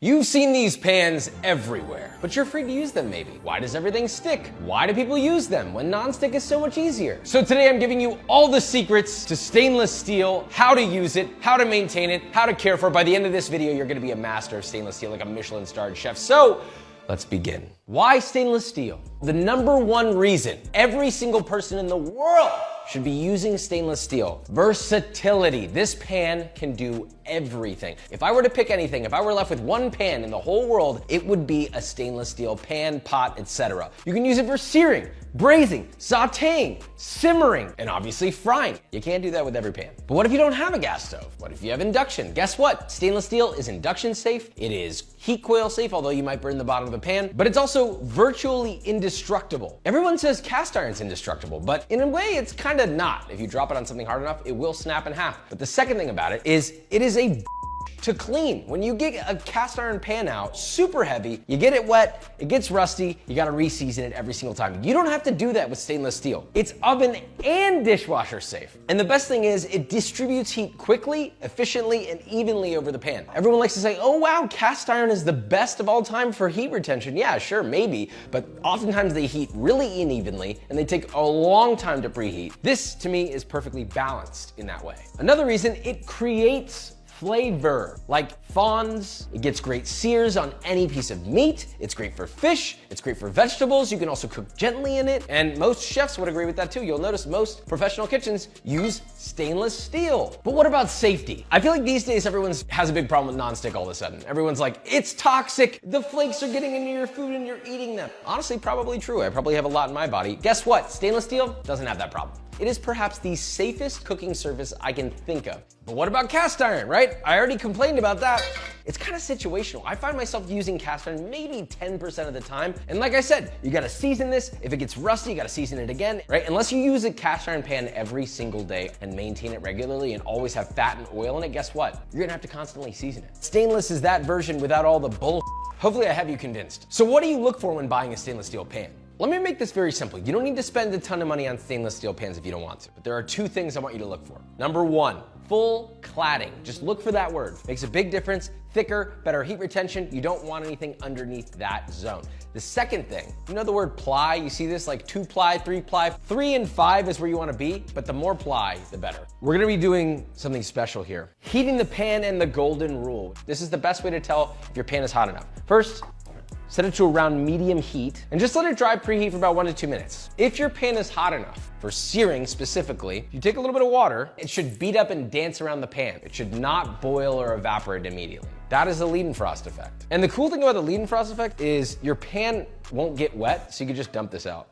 You've seen these pans everywhere, but you're afraid to use them maybe. Why does everything stick? Why do people use them when non-stick is so much easier? So today I'm giving you all the secrets to stainless steel, how to use it, how to maintain it, how to care for it. By the end of this video, you're gonna be a master of stainless steel, like a Michelin-starred chef. So let's begin. Why stainless steel? The number one reason every single person in the world should be using stainless steel. Versatility. This pan can do everything. If I were to pick anything, if I were left with one pan in the whole world, it would be a stainless steel pan, pot, etc. You can use it for searing, braising, sauteing, simmering, and obviously frying. You can't do that with every pan. But what if you don't have a gas stove? What if you have induction? Guess what? Stainless steel is induction safe. It is heat coil safe, although you might burn the bottom of the pan, but it's also virtually indestructible. Everyone says cast iron's indestructible, but in a way it's kind of not. If you drop it on something hard enough, it will snap in half. But the second thing about it is a to clean. When you get a cast iron pan out, super heavy, you get it wet, it gets rusty, you gotta re-season it every single time. You don't have to do that with stainless steel. It's oven and dishwasher safe. And the best thing is it distributes heat quickly, efficiently, and evenly over the pan. Everyone likes to say, oh wow, cast iron is the best of all time for heat retention. Yeah, sure, maybe, but oftentimes they heat really unevenly and they take a long time to preheat. This, to me, is perfectly balanced in that way. Another reason, it creates flavor, like fawns. It gets great sears on any piece of meat. It's great for fish. It's great for vegetables. You can also cook gently in it. And most chefs would agree with that too. You'll notice most professional kitchens use stainless steel. But what about safety? I feel like these days everyone has a big problem with nonstick all of a sudden. Everyone's like, it's toxic. The flakes are getting into your food and you're eating them. Honestly, probably true. I probably have a lot in my body. Guess what? Stainless steel doesn't have that problem. It is perhaps the safest cooking surface I can think of. But what about cast iron, right? I already complained about that. It's kind of situational. I find myself using cast iron maybe 10% of the time. And like I said, you gotta season this. If it gets rusty, you gotta season it again, right? Unless you use a cast iron pan every single day and maintain it regularly and always have fat and oil in it, guess what? You're gonna have to constantly season it. Stainless is that version without all the bull. Hopefully I have you convinced. So what do you look for when buying a stainless steel pan? Let me make this very simple. You don't need to spend a ton of money on stainless steel pans if you don't want to, but there are two things I want you to look for. Number one, full cladding. Just look for that word. Makes a big difference. Thicker, better heat retention. You don't want anything underneath that zone. The second thing, you know the word ply? You see this like 2 ply, 3 ply. 3 and 5 is where you want to be, but the more ply, the better. We're gonna be doing something special here. Heating the pan and the golden rule. This is the best way to tell if your pan is hot enough. First, set it to around medium heat and just let it dry preheat for about 1 to 2 minutes. If your pan is hot enough, for searing specifically, if you take a little bit of water, it should beat up and dance around the pan. It should not boil or evaporate immediately. That is the Leidenfrost effect. And the cool thing about the Leidenfrost effect is your pan won't get wet, so you can just dump this out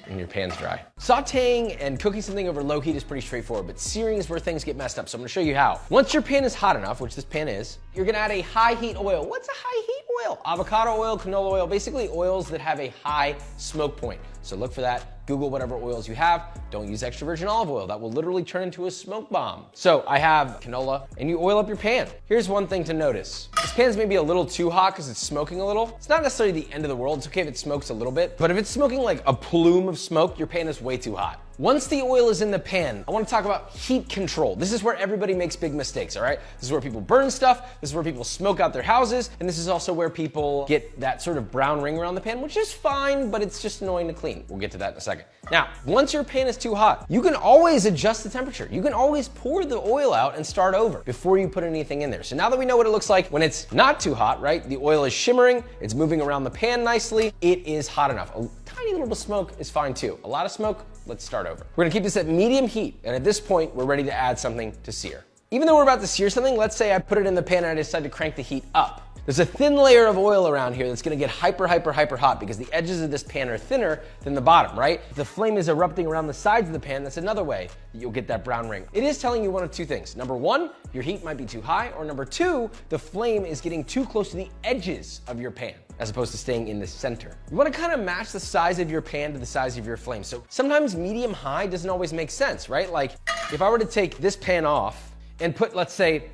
and your pan's dry. Sauteing and cooking something over low heat is pretty straightforward, but searing is where things get messed up, so I'm gonna show you how. Once your pan is hot enough, which this pan is, you're gonna add a high heat oil. What's a high heat oil? Avocado oil, canola oil, basically oils that have a high smoke point. So look for that. Google whatever oils you have. Don't use extra virgin olive oil. That will literally turn into a smoke bomb. So I have canola, and you oil up your pan. Here's one thing to notice. This pan's maybe a little too hot because it's smoking a little. It's not necessarily the end of the world. It's okay if it smokes a little bit, but if it's smoking like a plume of smoke, your pan is way too hot. Once the oil is in the pan, I want to talk about heat control. This is where everybody makes big mistakes, all right? This is where people burn stuff, this is where people smoke out their houses, and this is also where people get that sort of brown ring around the pan, which is fine, but it's just annoying to clean. We'll get to that in a second. Now, once your pan is too hot, you can always adjust the temperature. You can always pour the oil out and start over before you put anything in there. So now that we know what it looks like when it's not too hot, right? The oil is shimmering, it's moving around the pan nicely, it is hot enough. A tiny little bit of smoke is fine too. A lot of smoke, let's start over. We're gonna keep this at medium heat, and at this point, we're ready to add something to sear. Even though we're about to sear something, let's say I put it in the pan and I decide to crank the heat up. There's a thin layer of oil around here that's gonna get hyper hot because the edges of this pan are thinner than the bottom, right? If the flame is erupting around the sides of the pan, that's another way that you'll get that brown ring. It is telling you one of two things. Number one, your heat might be too high, or number two, the flame is getting too close to the edges of your pan, as opposed to staying in the center. You wanna kind of match the size of your pan to the size of your flame. So sometimes medium high doesn't always make sense, right? Like if I were to take this pan off and put, let's say,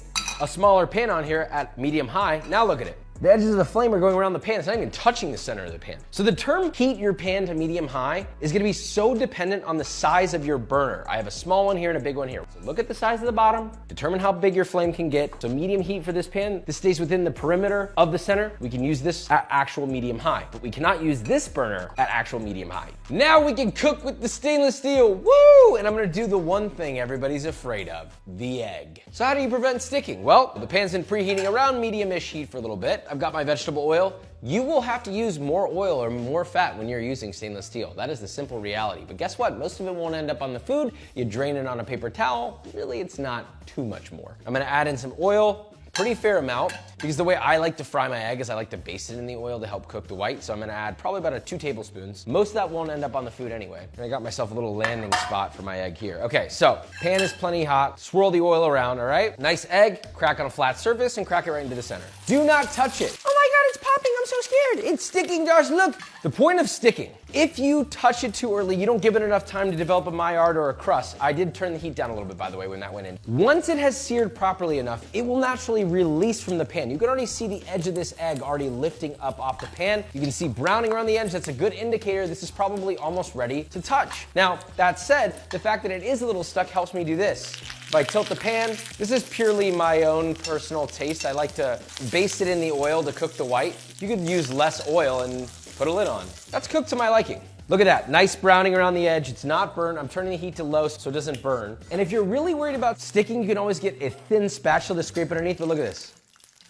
a smaller pan on here at medium high, now look at it. The edges of the flame are going around the pan. It's not even touching the center of the pan. So the term heat your pan to medium high is gonna be so dependent on the size of your burner. I have a small one here and a big one here. So look at the size of the bottom, determine how big your flame can get. So medium heat for this pan, this stays within the perimeter of the center. We can use this at actual medium high, but we cannot use this burner at actual medium high. Now we can cook with the stainless steel, woo! And I'm gonna do the one thing everybody's afraid of, the egg. So how do you prevent sticking? Well, the pan's been preheating around medium-ish heat for a little bit. I've got my vegetable oil. You will have to use more oil or more fat when you're using stainless steel. That is the simple reality. But guess what? Most of it won't end up on the food. You drain it on a paper towel. Really, it's not too much more. I'm gonna add in some oil. Pretty fair amount, because the way I like to fry my egg is I like to baste it in the oil to help cook the white. So I'm gonna add probably about 2 tablespoons. Most of that won't end up on the food anyway. And I got myself a little landing spot for my egg here. Okay, so pan is plenty hot. Swirl the oil around, all right? Nice egg, crack on a flat surface and crack it right into the center. Do not touch it. Oh my God, it's popping, I'm so scared. It's sticking, Josh, look. The point of sticking, if you touch it too early, you don't give it enough time to develop a Maillard or a crust. I did turn the heat down a little bit, by the way, when that went in. Once it has seared properly enough, it will naturally release from the pan. You can already see the edge of this egg already lifting up off the pan. You can see browning around the edge. That's a good indicator this is probably almost ready to touch. Now, that said, the fact that it is a little stuck helps me do this. If I tilt the pan, this is purely my own personal taste. I like to baste it in the oil to cook the white. You could use less oil and put a lid on. That's cooked to my liking. Look at that, nice browning around the edge. It's not burned. I'm turning the heat to low so it doesn't burn. And if you're really worried about sticking, you can always get a thin spatula to scrape underneath, but look at this.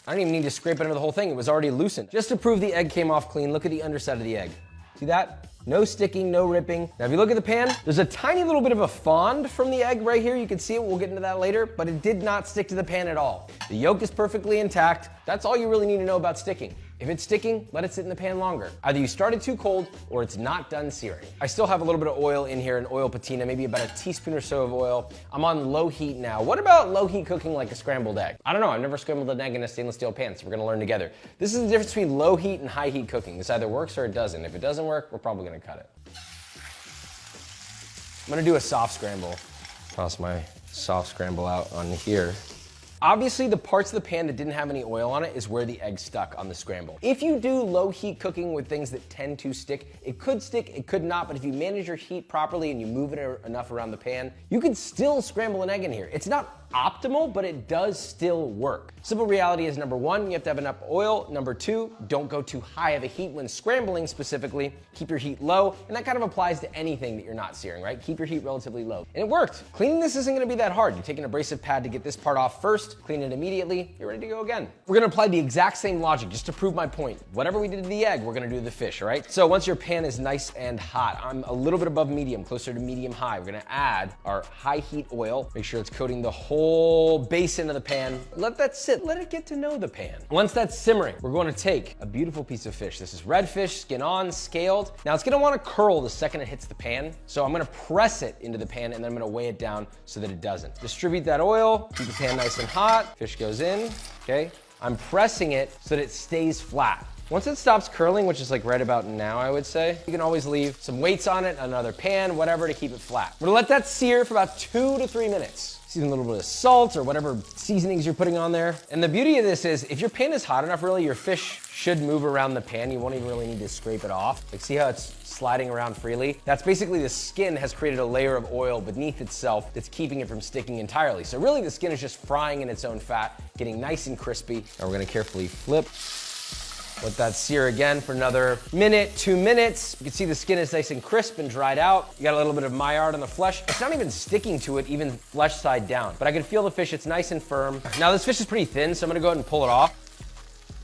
I don't even need to scrape under the whole thing. It was already loosened. Just to prove the egg came off clean, look at the underside of the egg. See that? No sticking, no ripping. Now, if you look at the pan, there's a tiny little bit of a fond from the egg right here. You can see it, we'll get into that later, but it did not stick to the pan at all. The yolk is perfectly intact. That's all you really need to know about sticking. If it's sticking, let it sit in the pan longer. Either you started too cold or it's not done searing. I still have a little bit of oil in here, an oil patina, maybe about a teaspoon or so of oil. I'm on low heat now. What about low heat cooking like a scrambled egg? I don't know, I've never scrambled an egg in a stainless steel pan, so we're gonna learn together. This is the difference between low heat and high heat cooking. This either works or it doesn't. If it doesn't work, we're probably gonna cut it. I'm gonna do a soft scramble. Toss my soft scramble out on here. Obviously, the parts of the pan that didn't have any oil on it is where the egg stuck on the scramble. If you do low heat cooking with things that tend to stick, it could not, but if you manage your heat properly and you move it enough around the pan, you could still scramble an egg in here. It's not optimal, but it does still work. Simple reality is number one, you have to have enough oil. Number two, don't go too high of a heat when scrambling specifically. Keep your heat low, and that kind of applies to anything that you're not searing, right? Keep your heat relatively low. And it worked. Cleaning this isn't gonna be that hard. You take an abrasive pad to get this part off first, clean it immediately, you're ready to go again. We're gonna apply the exact same logic just to prove my point. Whatever we did to the egg, we're gonna do to the fish, all right? So once your pan is nice and hot, I'm a little bit above medium, closer to medium high. We're gonna add our high heat oil, make sure it's coating the whole basin of the pan. Let that sit, let it get to know the pan. Once that's simmering, we're going to take a beautiful piece of fish. This is redfish, skin on, scaled. Now it's gonna wanna curl the second it hits the pan. So I'm gonna press it into the pan and then I'm gonna weigh it down so that it doesn't. Distribute that oil, keep the pan nice and hot. Fish goes in, okay? I'm pressing it so that it stays flat. Once it stops curling, which is like right about now, I would say, you can always leave some weights on it, another pan, whatever to keep it flat. We're gonna let that sear for about 2 to 3 minutes. Season a little bit of salt or whatever seasonings you're putting on there. And the beauty of this is if your pan is hot enough, really, your fish should move around the pan. You won't even really need to scrape it off. Like, see how it's sliding around freely? That's basically the skin has created a layer of oil beneath itself that's keeping it from sticking entirely. So really the skin is just frying in its own fat, getting nice and crispy. Now we're gonna carefully flip. Let that sear again for another minute, 2 minutes. You can see the skin is nice and crisp and dried out. You got a little bit of Maillard on the flesh. It's not even sticking to it, even flesh side down. But I can feel the fish, it's nice and firm. Now this fish is pretty thin, so I'm gonna go ahead and pull it off.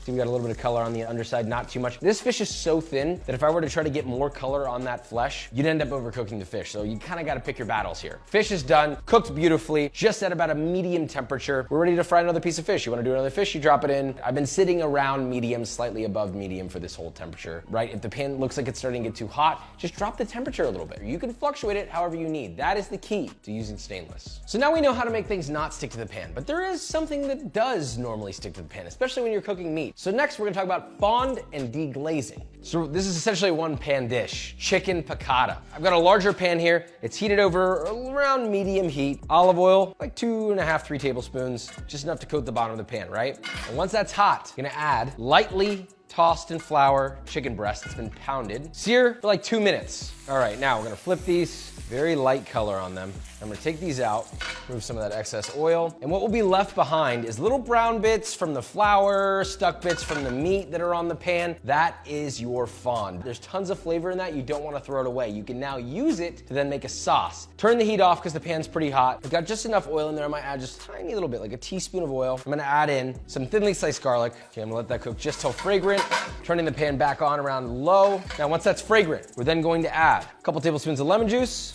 See, we got a little bit of color on the underside, not too much. This fish is so thin that if I were to try to get more color on that flesh, you'd end up overcooking the fish. So you kind of got to pick your battles here. Fish is done, cooked beautifully, just at about a medium temperature. We're ready to fry another piece of fish. You want to do another fish, you drop it in. I've been sitting around medium, slightly above medium for this whole temperature, right? If the pan looks like it's starting to get too hot, just drop the temperature a little bit. You can fluctuate it however you need. That is the key to using stainless. So now we know how to make things not stick to the pan, but there is something that does normally stick to the pan, especially when you're cooking meat. So next we're gonna talk about fond and deglazing. So this is essentially a one pan dish, chicken piccata. I've got a larger pan here. It's heated over around medium heat. Olive oil, like 2.5, 3 tablespoons, just enough to coat the bottom of the pan, right? And once that's hot, you're gonna add lightly tossed in flour chicken breast that's been pounded. Sear for like 2 minutes. All right, now we're gonna flip these, very light color on them. I'm gonna take these out, remove some of that excess oil. And what will be left behind is little brown bits from the flour, stuck bits from the meat that are on the pan. That is your fond. There's tons of flavor in that. You don't wanna throw it away. You can now use it to then make a sauce. Turn the heat off because the pan's pretty hot. I've got just enough oil in there. I might add just a tiny little bit, like a teaspoon of oil. I'm gonna add in some thinly sliced garlic. Okay, I'm gonna let that cook just till fragrant. Turning the pan back on around low. Now, once that's fragrant, we're then going to add a couple tablespoons of lemon juice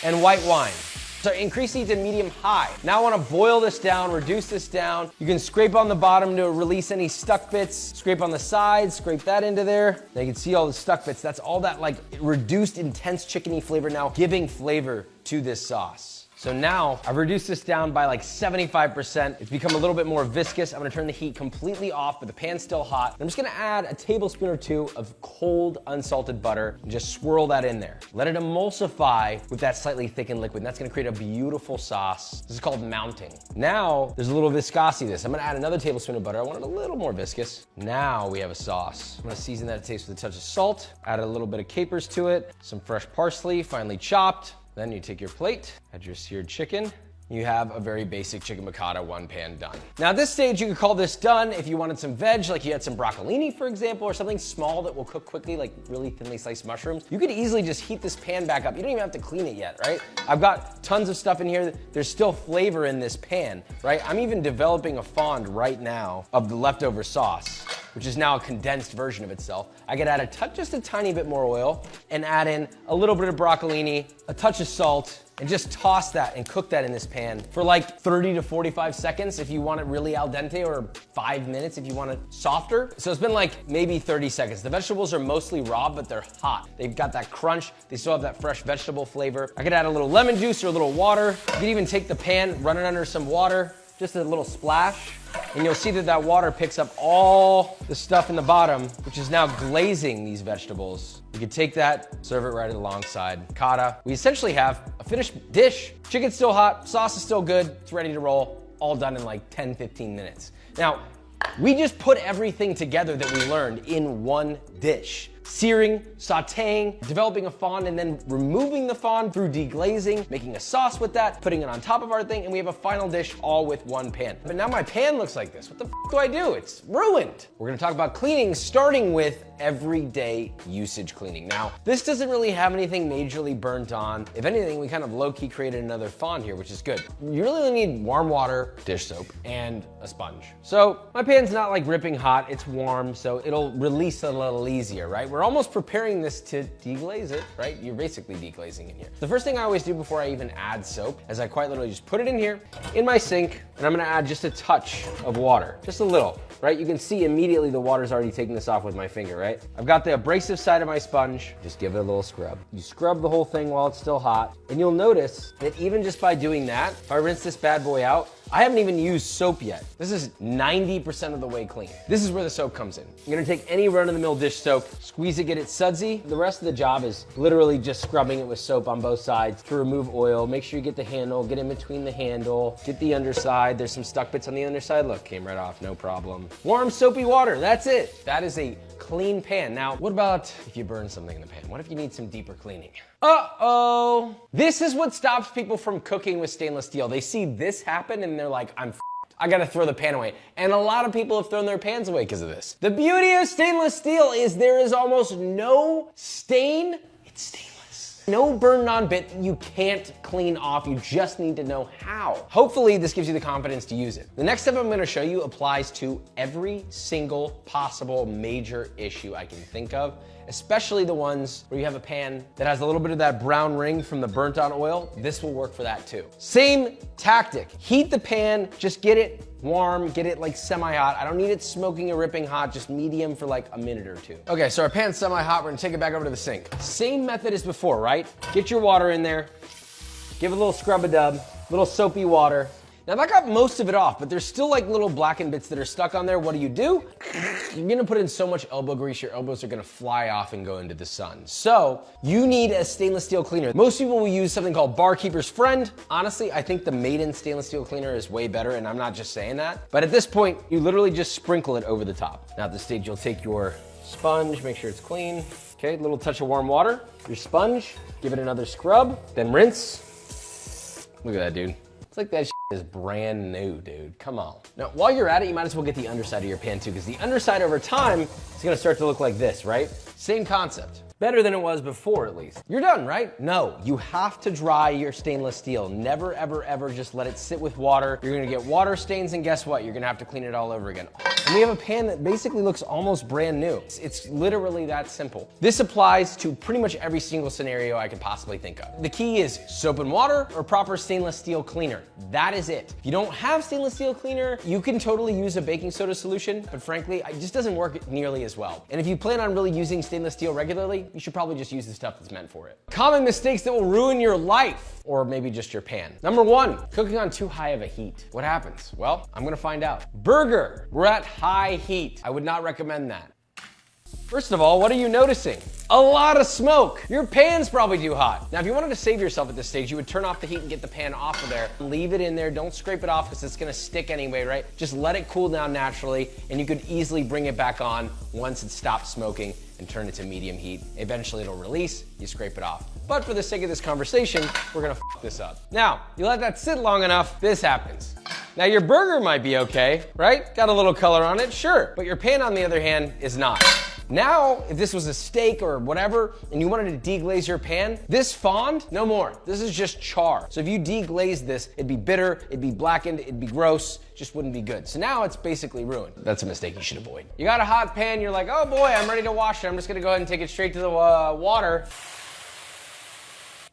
and white wine. So increase heat to medium high. Now I wanna boil this down, reduce this down. You can scrape on the bottom to release any stuck bits, scrape on the sides, scrape that into there. Now you can see all the stuck bits. That's all that like reduced intense chickeny flavor now giving flavor to this sauce. So now I've reduced this down by like 75%. It's become a little bit more viscous. I'm gonna turn the heat completely off, but the pan's still hot. I'm just gonna add a tablespoon or 2 of cold unsalted butter and just swirl that in there. Let it emulsify with that slightly thickened liquid. And that's gonna create a beautiful sauce. This is called mounting. Now there's a little viscosity to this. I'm gonna add another tablespoon of butter. I want it a little more viscous. Now we have a sauce. I'm gonna season that to taste with a touch of salt, add a little bit of capers to it, some fresh parsley, finely chopped. Then you take your plate, add your seared chicken. You have a very basic chicken piccata one pan done. Now at this stage, you could call this done if you wanted some veg, like you had some broccolini, for example, or something small that will cook quickly, like really thinly sliced mushrooms. You could easily just heat this pan back up. You don't even have to clean it yet, right? I've got tons of stuff in here. There's still flavor in this pan, right? I'm even developing a fond right now of the leftover sauce, which is now a condensed version of itself. I could add just a tiny bit more oil and add in a little bit of broccolini, a touch of salt, and just toss that and cook that in this pan for like 30 to 45 seconds if you want it really al dente, or 5 minutes if you want it softer. So it's been like maybe 30 seconds. The vegetables are mostly raw, but they're hot. They've got that crunch. They still have that fresh vegetable flavor. I could add a little lemon juice or a little water. You could even take the pan, run it under some water, just a little splash, and you'll see that that water picks up all the stuff in the bottom, which is now glazing these vegetables. You can take that, serve it right alongside piccata. We essentially have a finished dish. Chicken's still hot, sauce is still good, it's ready to roll, all done in like 10, 15 minutes. Now, we just put everything together that we learned in one dish. Searing, sauteing, developing a fond, and then removing the fond through deglazing, making a sauce with that, putting it on top of our thing, and we have a final dish all with one pan. But now my pan looks like this. What the f do I do? It's ruined. We're gonna talk about cleaning, starting with everyday usage cleaning. Now, this doesn't really have anything majorly burnt on. If anything, we kind of low-key created another fond here, which is good. You really only need warm water, dish soap, and a sponge. So my pan's not like ripping hot, it's warm, so it'll release a little easier, right? We're almost preparing this to deglaze it, right? You're basically deglazing in here. The first thing I always do before I even add soap is I quite literally just put it in here, in my sink, and I'm gonna add just a touch of water, just a little, right? You can see immediately the water's already taking this off with my finger, right? I've got the abrasive side of my sponge, just give it a little scrub. You scrub the whole thing while it's still hot, and you'll notice that even just by doing that, if I rinse this bad boy out, I haven't even used soap yet. This is 90% of the way clean. This is where the soap comes in. You're gonna take any run-of-the-mill dish soap, squeeze it, get it sudsy. The rest of the job is literally just scrubbing it with soap on both sides to remove oil. Make sure you get the handle, get in between the handle, get the underside. There's some stuck bits on the underside. Look, came right off, no problem. Warm soapy water, that's it. That is a clean pan. Now, what about if you burn something in the pan? What if you need some deeper cleaning? Uh-oh. This is what stops people from cooking with stainless steel. They see this happen and they're like, I'm f***ed. I gotta throw the pan away. And a lot of people have thrown their pans away because of this. The beauty of stainless steel is there is almost no stain. It's stainless. No burned on bit you can't clean off. You just need to know how. Hopefully this gives you the confidence to use it. The next step I'm gonna show you applies to every single possible major issue I can think of, especially the ones where you have a pan that has a little bit of that brown ring from the burnt on oil. This will work for that too. Same tactic. Heat the pan, just get it warm, get it like semi-hot. I don't need it smoking or ripping hot, just medium for like a minute or two. Okay, so our pan's semi-hot, we're gonna take it back over to the sink. Same method as before, right? Get your water in there, give it a little scrub-a-dub, little soapy water, Now that got most of it off, but there's still like little blackened bits that are stuck on there. What do? You're gonna put in so much elbow grease, your elbows are gonna fly off and go into the sun. So you need a stainless steel cleaner. Most people will use something called Barkeeper's Friend. Honestly, I think the Maiden stainless steel cleaner is way better, and I'm not just saying that. But at this point, you literally just sprinkle it over the top. Now at this stage, you'll take your sponge, make sure it's clean. Okay, a little touch of warm water, your sponge, give it another scrub, then rinse. Look at that, dude. It's like that shit is brand new, dude. Come on. Now, while you're at it, you might as well get the underside of your pan too, because the underside over time is gonna start to look like this, right? Same concept. Better than it was before, at least. You're done, right? No, you have to dry your stainless steel. Never, ever, ever just let it sit with water. You're gonna get water stains, and guess what? You're gonna have to clean it all over again. And we have a pan that basically looks almost brand new. It's literally that simple. This applies to pretty much every single scenario I could possibly think of. The key is soap and water or proper stainless steel cleaner. That is it. If you don't have stainless steel cleaner, you can totally use a baking soda solution, but frankly, it just doesn't work nearly as well. And if you plan on really using stainless steel regularly, you should probably just use the stuff that's meant for it. Common mistakes that will ruin your life, or maybe just your pan. Number one, cooking on too high of a heat. What happens? Well, I'm gonna find out. Burger, we're at high heat. I would not recommend that. First of all, what are you noticing? A lot of smoke. Your pan's probably too hot. Now, if you wanted to save yourself at this stage, you would turn off the heat and get the pan off of there. Leave it in there, don't scrape it off because it's gonna stick anyway, right? Just let it cool down naturally, and you could easily bring it back on once it stops smoking and turn it to medium heat. Eventually it'll release, you scrape it off. But for the sake of this conversation, we're gonna f this up. Now, you let that sit long enough, this happens. Now your burger might be okay, right? Got a little color on it, sure. But your pan, on the other hand, is not. Now, if this was a steak or whatever, and you wanted to deglaze your pan, this fond, no more. This is just char. So if you deglazed this, it'd be bitter, it'd be blackened, it'd be gross, just wouldn't be good. So now it's basically ruined. That's a mistake you should avoid. You got a hot pan, you're like, oh boy, I'm ready to wash it. I'm just gonna go ahead and take it straight to the water.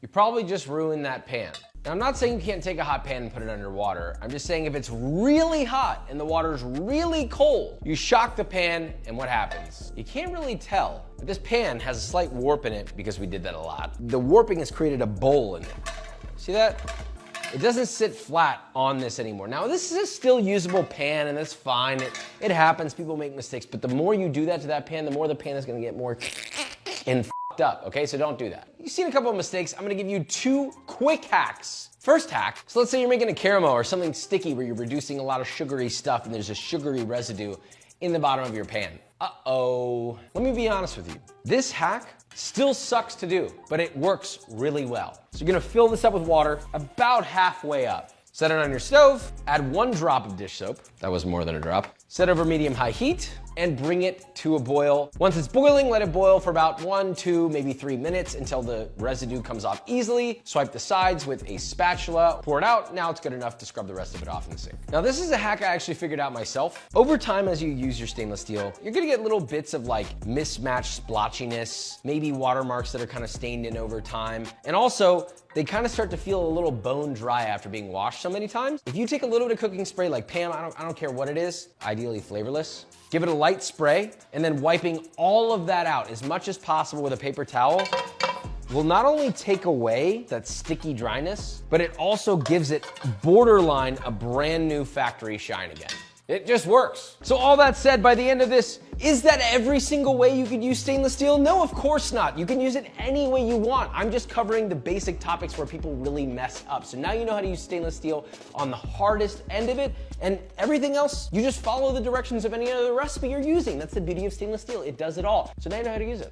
You probably just ruined that pan. Now, I'm not saying you can't take a hot pan and put it under water. I'm just saying if it's really hot and the water's really cold, you shock the pan and what happens? You can't really tell, but this pan has a slight warp in it because we did that a lot. The warping has created a bowl in it. See that? It doesn't sit flat on this anymore. Now, this is a still usable pan and that's fine. It happens, people make mistakes, but the more you do that to that pan, the more the pan is gonna get more and up, okay? So don't do that. You've seen a couple of mistakes. I'm gonna give you 2 quick hacks. First hack, so let's say you're making a caramel or something sticky where you're reducing a lot of sugary stuff and there's a sugary residue in the bottom of your pan. Uh-oh. Let me be honest with you. This hack still sucks to do, but it works really well. So you're gonna fill this up with water about halfway up. Set it on your stove, add 1 drop of dish soap. That was more than a drop. Set over medium-high heat and bring it to a boil. Once it's boiling, let it boil for about 1, 2, maybe 3 minutes until the residue comes off easily. Swipe the sides with a spatula, pour it out. Now it's good enough to scrub the rest of it off in the sink. Now this is a hack I actually figured out myself. Over time, as you use your stainless steel, you're gonna get little bits of like mismatched splotchiness, maybe watermarks that are kind of stained in over time. And also, they kind of start to feel a little bone dry after being washed so many times. If you take a little bit of cooking spray like Pam, I don't care what it is, ideally flavorless, give it a light spray, and then wiping all of that out as much as possible with a paper towel will not only take away that sticky dryness, but it also gives it borderline a brand new factory shine again. It just works. So all that said, by the end of this, is that every single way you could use stainless steel? No, of course not. You can use it any way you want. I'm just covering the basic topics where people really mess up. So now you know how to use stainless steel on the hardest end of it, and everything else, you just follow the directions of any other recipe you're using. That's the beauty of stainless steel. It does it all. So now you know how to use it.